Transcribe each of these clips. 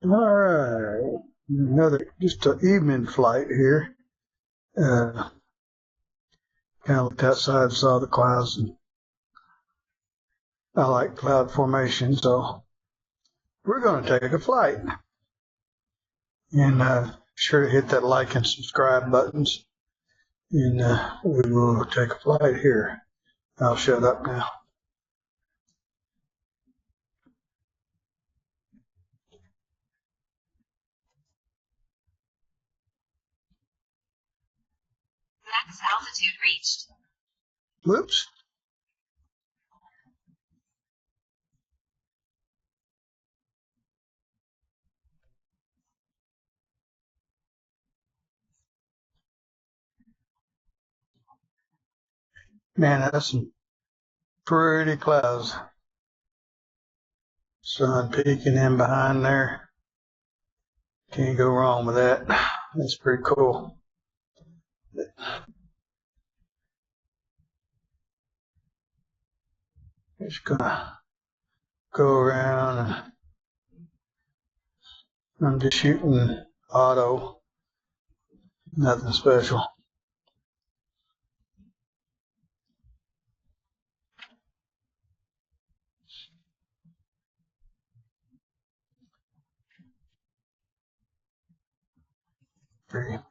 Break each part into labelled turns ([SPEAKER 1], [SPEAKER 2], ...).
[SPEAKER 1] All right, another just an evening flight here. Kind of looked outside, saw the clouds, and I like cloud formation, so we're going to take a flight. And sure to hit that like and subscribe buttons, and we will take a flight here. I'll shut up now.
[SPEAKER 2] Max altitude reached.
[SPEAKER 1] Whoops. Man, that's some pretty clouds. Sun peeking in behind there. Can't go wrong with that. That's pretty cool. Just gonna go around, and I'm just shooting auto, nothing special.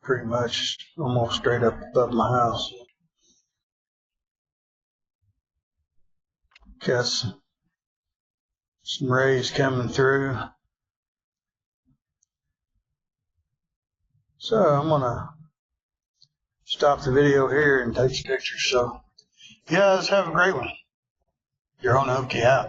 [SPEAKER 1] Pretty much almost straight up above my house. Got some rays coming through. So I'm gonna stop the video here and take some pictures. So you guys have a great one. You're on OK out.